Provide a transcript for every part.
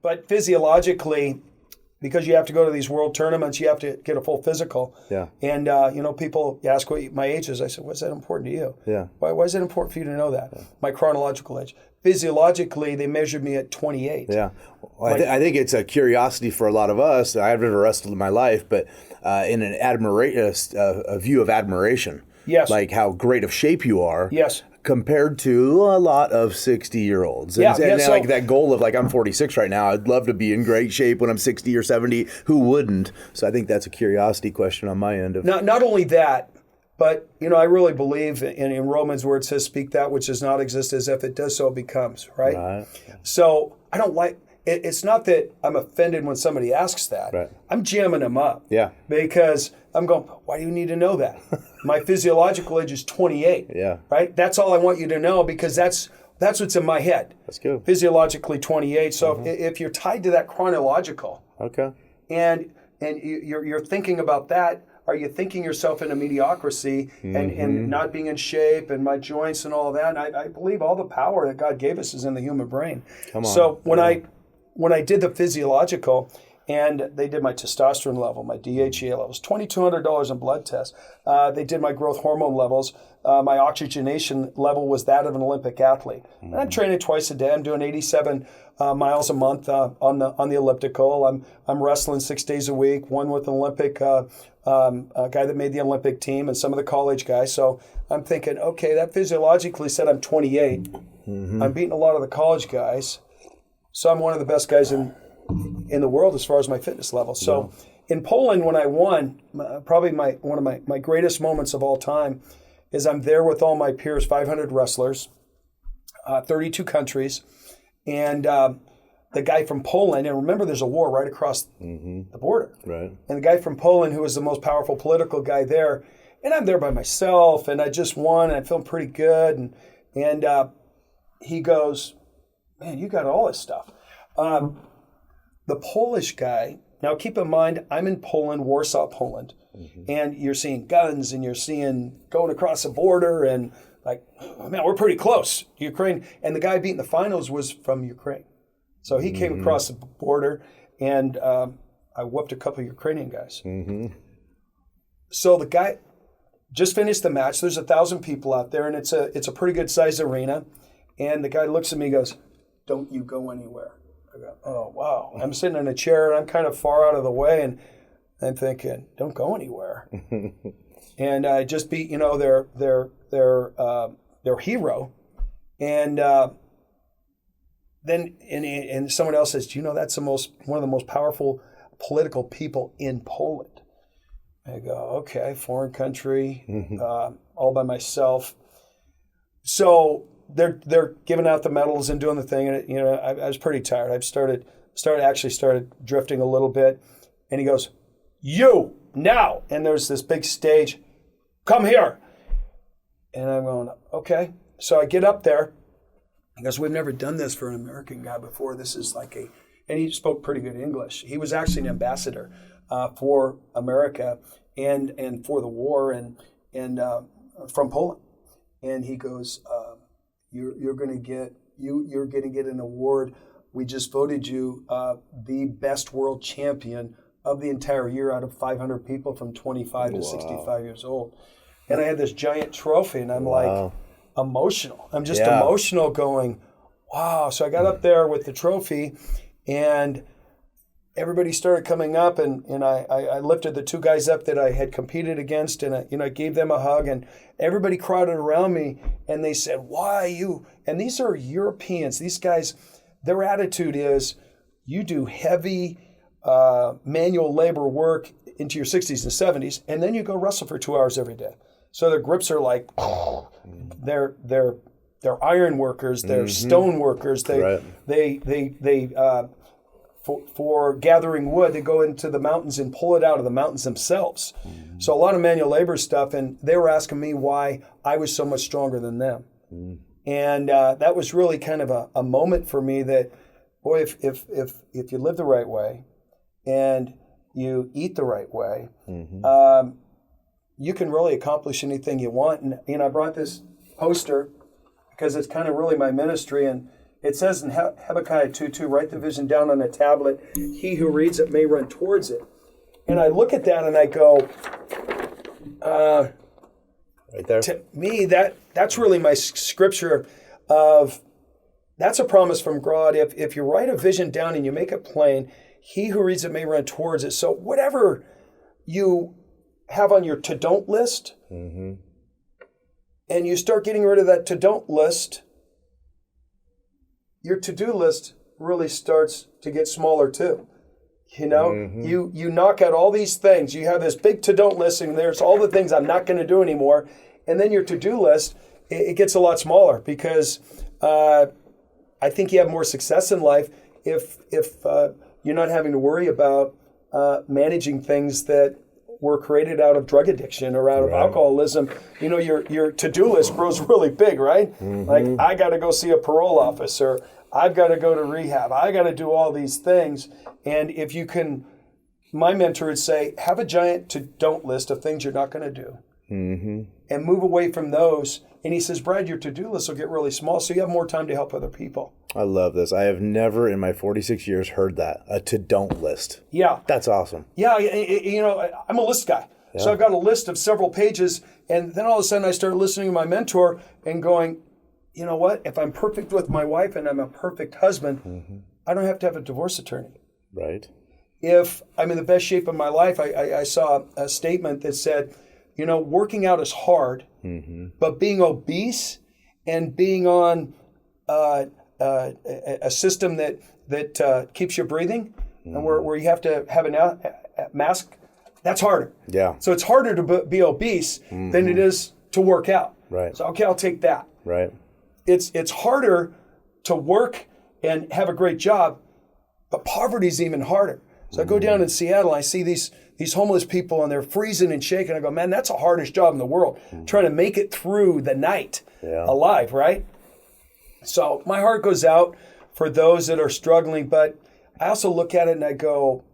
But physiologically, because you have to go to these world tournaments, you have to get a full physical. Yeah. And, people ask what my age is. I said, what's that important to you? Yeah. Why is it important for you to know that? Yeah. My chronological age. Physiologically, they measured me at 28. Yeah. Well, I think it's a curiosity for a lot of us. I've never wrestled in my life, but in a view of admiration. Yes. Like how great of shape you are. Yes. Compared to a lot of 60-year-olds. And so, like that goal of like, I'm 46 right now. I'd love to be in great shape when I'm 60 or 70. Who wouldn't? So I think that's a curiosity question on my end. Not only that, but, I really believe in Romans where it says, speak that which does not exist as if it does so it becomes, right? So I don't like, it's not that I'm offended when somebody asks that. Right. I'm jamming them up. Yeah. Because I'm going, why do you need to know that? My physiological age is 28. Yeah. Right? That's all I want you to know because that's what's in my head. That's good. Physiologically 28. So if you're tied to that chronological. Okay. And you're thinking about that, are you thinking yourself into mediocrity and not being in shape and my joints and all of that? And I believe all the power that God gave us is in the human brain. Come on. So when I did the physiological and they did my testosterone level, my DHEA levels, $2,200 in blood tests. They did my growth hormone levels. My oxygenation level was that of an Olympic athlete. And I'm training twice a day. I'm doing 87 miles a month on the elliptical. I'm wrestling 6 days a week, one with an Olympic a guy that made the Olympic team and some of the college guys. So I'm thinking, okay, that physiologically said I'm 28. I'm beating a lot of the college guys. So I'm one of the best guys in the world as far as my fitness level. So in Poland, when I won, probably one of my greatest moments of all time is I'm there with all my peers, 500 wrestlers, 32 countries, and the guy from Poland, and remember there's a war right across the border. Right. And the guy from Poland, who was the most powerful political guy there, and I'm there by myself, and I just won, and I'm feeling pretty good, and he goes, man, you got all this stuff. The Polish guy, now keep in mind, I'm in Poland, Warsaw, Poland, and you're seeing guns and you're seeing going across the border and like, oh, man, we're pretty close. Ukraine, and the guy beating the finals was from Ukraine. So he came across the border and I whooped a couple of Ukrainian guys. So the guy just finished the match. There's 1,000 people out there and it's a pretty good sized arena. And the guy looks at me and goes, don't you go anywhere. I go, oh, wow. I'm sitting in a chair and I'm kind of far out of the way and I'm thinking, don't go anywhere. And I just beat, their hero. And then and someone else says, do you know that's one of the most powerful political people in Poland? I go, okay, foreign country, all by myself. So they're giving out the medals and doing the thing, and I was pretty tired. I started drifting a little bit, and he goes, "You now!" And there's this big stage. Come here. And I'm going, okay. So I get up there. He goes, we've never done this for an American guy before. This is and he spoke pretty good English. He was actually an ambassador for America and for the war and from Poland. And he goes, you're going to get an award. We just voted you the best world champion of the entire year out of 500 people from 25 to 65 years old. And I had this giant trophy, and I'm like emotional. I'm just emotional going, wow. So I got up there with the trophy, and everybody started coming up, and I lifted the two guys up that I had competed against, and I gave them a hug, and everybody crowded around me, and they said, why you? And these are Europeans. These guys, their attitude is, you do heavy manual labor work into your 60s and 70s, and then you go wrestle for 2 hours every day. So their grips are like, they're iron workers, they're stone workers. For gathering wood, they go into the mountains and pull it out of the mountains themselves. So a lot of manual labor stuff, and they were asking me why I was so much stronger than them. And that was really kind of a moment for me that, boy, if you live the right way and you eat the right way, you can really accomplish anything you want. And I brought this poster because it's kind of really my ministry, and It says in Habakkuk 2:2, write the vision down on a tablet. He who reads it may run towards it. And I look at that and I go, right there. to me, that's really my scripture of, that's a promise from God. If you write a vision down and you make it plain, he who reads it may run towards it. So whatever you have on your to-don't list, and you start getting rid of that to-don't list, your to-do list really starts to get smaller too. You know, you knock out all these things. You have this big to-don't list, and there's all the things I'm not going to do anymore. And then your to-do list, it gets a lot smaller because I think you have more success in life if you're not having to worry about managing things that were created out of drug addiction or out of alcoholism. You know, your to-do list grows really big, right? Like, I got to go see a parole officer. I've got to go to rehab. I got to do all these things. And if you can, my mentor would say, have a giant to-don't list of things you're not going to do. And move away from those. And he says, Brad, your to-do list will get really small so you have more time to help other people. I love this. I have never in my 46 years heard that, a to-don't list. Yeah. That's awesome. Yeah, you know, I'm a list guy. Yeah. So I've got a list of several pages, and then all of a sudden I start listening to my mentor and going, you know what? If I'm perfect with my wife and I'm a perfect husband, I don't have to have a divorce attorney. Right. If I'm in the best shape of my life, I saw a statement that said, you know, working out is hard, but being obese and being on a system that keeps you breathing, and where you have to have a mask, that's harder. Yeah. So it's harder to be obese than it is to work out. Right. So okay, I'll take that. Right. It's harder to work and have a great job, but poverty's even harder. So I go down in Seattle, and I see these homeless people, and they're freezing and shaking. I go, man, that's the hardest job in the world, trying to make it through the night alive, right? So my heart goes out for those that are struggling, but I also look at it and I go,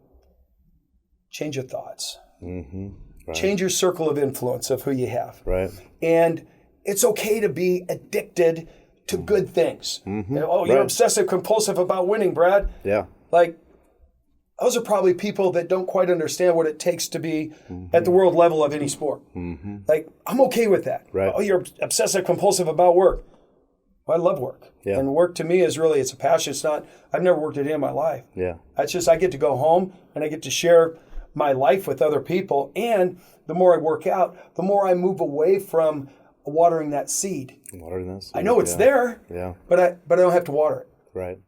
change your thoughts. Right. Change your circle of influence of who you have. Right. And it's okay to be addicted to good things. Oh, you're obsessive compulsive about winning, Brad. Yeah. Like, those are probably people that don't quite understand what it takes to be at the world level of any sport. Like, I'm okay with that. Right. Oh, you're obsessive compulsive about work. Well, I love work. Yeah. And work to me is really, it's a passion. It's not, I've never worked a day in my life. Yeah. That's just, I get to go home and I get to share my life with other people. And the more I work out, the more I move away from watering that seed. Watering that seed. I know it's there, but I don't have to water it. Right.